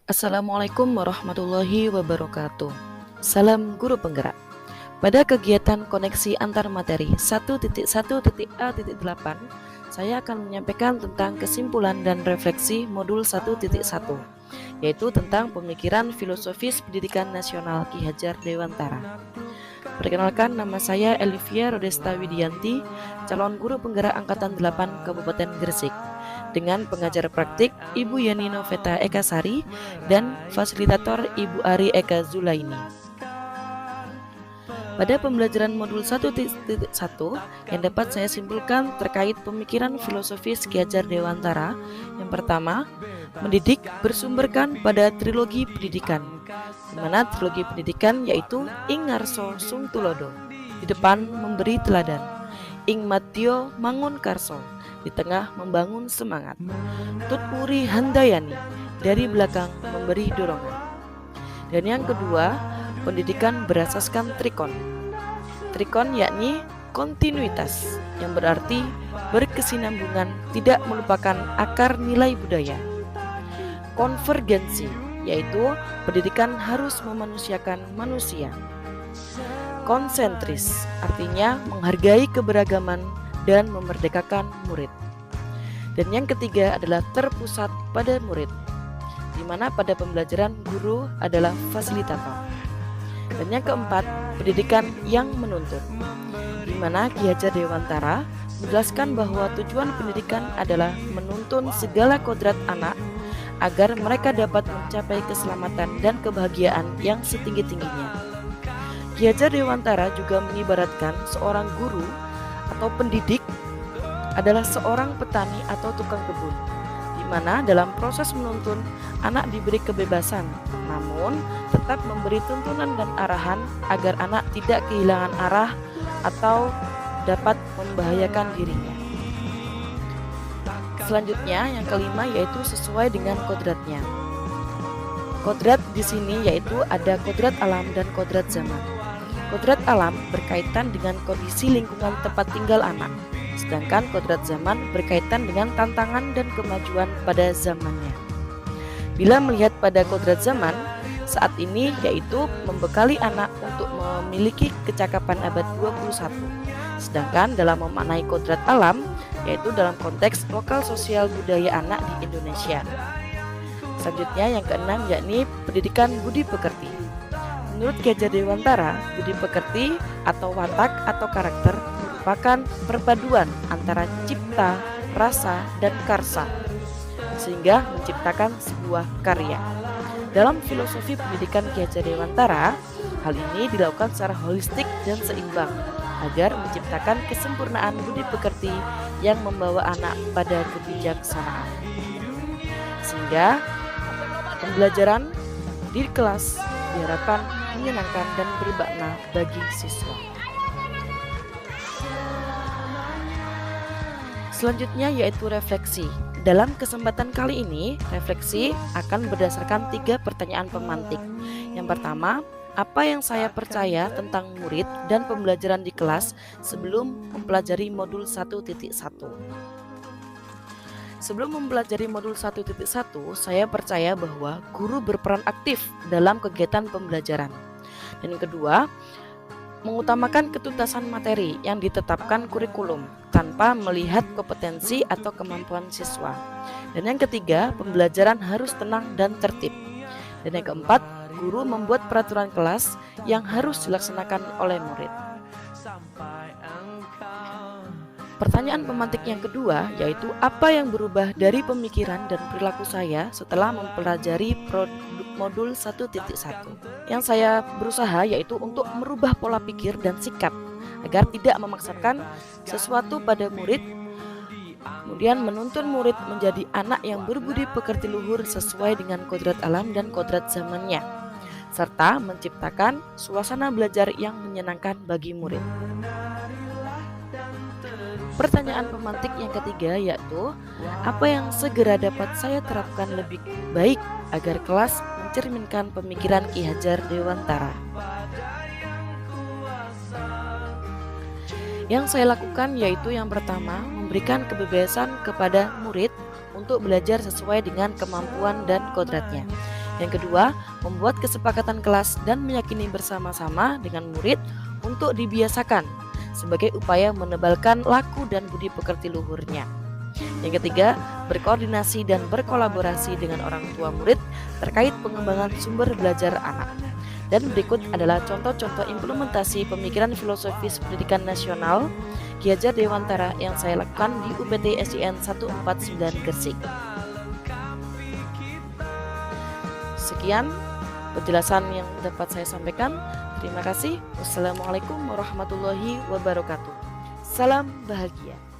Assalamualaikum warahmatullahi wabarakatuh. Salam guru penggerak. Pada kegiatan koneksi antar materi 1.1.A.8, saya akan menyampaikan tentang kesimpulan dan refleksi modul 1.1, yaitu tentang pemikiran filosofis pendidikan nasional Ki Hajar Dewantara. Perkenalkan, nama saya Elivia Rodesta Widianti, calon guru penggerak Angkatan 8 Kabupaten Gresik, dengan pengajar praktik Ibu Yani Noveta Ekasari dan fasilitator Ibu Ari Eka Zulaini. Pada pembelajaran modul 1.1 yang dapat saya simpulkan terkait pemikiran filosofis Ki Hajar Dewantara, yang pertama, mendidik bersumberkan pada trilogi pendidikan, di mana trilogi pendidikan yaitu ing ngarso sung tulodo, di depan memberi teladan, ing matio mangun karso, di tengah membangun semangat, tut puri handayani, dari belakang memberi dorongan. Dan yang kedua, pendidikan berasaskan trikon. Trikon yakni kontinuitas, yang berarti berkesinambungan, tidak melupakan akar nilai budaya. Konvergensi, yaitu pendidikan harus memanusiakan manusia. Konsentris, artinya menghargai keberagaman dan memerdekakan murid. Dan yang ketiga adalah terpusat pada murid, di mana pada pembelajaran guru adalah fasilitator. Dan yang keempat, pendidikan yang menuntun, di mana Ki Hajar Dewantara menjelaskan bahwa tujuan pendidikan adalah menuntun segala kodrat anak agar mereka dapat mencapai keselamatan dan kebahagiaan yang setinggi-tingginya. Ki Hajar Dewantara juga mengibaratkan seorang guru atau pendidik adalah seorang petani atau tukang kebun, di mana dalam proses menuntun anak diberi kebebasan, namun tetap memberi tuntunan dan arahan agar anak tidak kehilangan arah atau dapat membahayakan dirinya. Selanjutnya yang kelima yaitu sesuai dengan kodratnya. Kodrat di sini yaitu ada kodrat alam dan kodrat zaman. Kodrat alam berkaitan dengan kondisi lingkungan tempat tinggal anak, sedangkan kodrat zaman berkaitan dengan tantangan dan kemajuan pada zamannya. Bila melihat pada kodrat zaman, saat ini yaitu membekali anak untuk memiliki kecakapan abad 21. Sedangkan dalam memaknai kodrat alam, yaitu dalam konteks lokal sosial budaya anak di Indonesia. Selanjutnya yang keenam yakni pendidikan budi pekerti. Menurut Ki Hajar Dewantara, budi pekerti atau watak atau karakter merupakan perpaduan antara cipta, rasa, dan karsa, sehingga menciptakan sebuah karya. Dalam filosofi pendidikan Ki Hajar Dewantara, hal ini dilakukan secara holistik dan seimbang agar menciptakan kesempurnaan budi pekerti yang membawa anak pada kebijaksanaan, sehingga pembelajaran di kelas diharapkan menyenangkan dan bermakna bagi siswa. Selanjutnya yaitu refleksi. Dalam kesempatan kali ini, refleksi akan berdasarkan 3 pertanyaan pemantik. Yang pertama, apa yang saya percaya tentang murid dan pembelajaran di kelas sebelum mempelajari modul 1.1? Sebelum mempelajari modul 1.1, saya percaya bahwa guru berperan aktif dalam kegiatan pembelajaran. Dan yang kedua, mengutamakan ketuntasan materi yang ditetapkan kurikulum tanpa melihat kompetensi atau kemampuan siswa. Dan yang ketiga, pembelajaran harus tenang dan tertib. Dan yang keempat, guru membuat peraturan kelas yang harus dilaksanakan oleh murid. Pertanyaan pemantik yang kedua yaitu apa yang berubah dari pemikiran dan perilaku saya setelah mempelajari modul 1.1. Yang saya berusaha yaitu untuk merubah pola pikir dan sikap agar tidak memaksakan sesuatu pada murid, kemudian menuntun murid menjadi anak yang berbudi pekerti luhur sesuai dengan kodrat alam dan kodrat zamannya, serta menciptakan suasana belajar yang menyenangkan bagi murid. Pertanyaan pemantik yang ketiga yaitu apa yang segera dapat saya terapkan lebih baik agar kelas mencerminkan pemikiran Ki Hajar Dewantara. Yang saya lakukan yaitu yang pertama, memberikan kebebasan kepada murid untuk belajar sesuai dengan kemampuan dan kodratnya. Yang kedua, membuat kesepakatan kelas dan meyakini bersama-sama dengan murid untuk dibiasakan sebagai upaya menebalkan laku dan budi pekerti luhurnya. Yang ketiga, berkoordinasi dan berkolaborasi dengan orang tua murid terkait pengembangan sumber belajar anak. Dan berikut adalah contoh-contoh implementasi pemikiran filosofis pendidikan nasional Ki Hajar Dewantara yang saya lakukan di UPT SDN 149 Gresik. Sekian penjelasan yang dapat saya sampaikan. Terima kasih. Wassalamualaikum warahmatullahi wabarakatuh. Salam bahagia.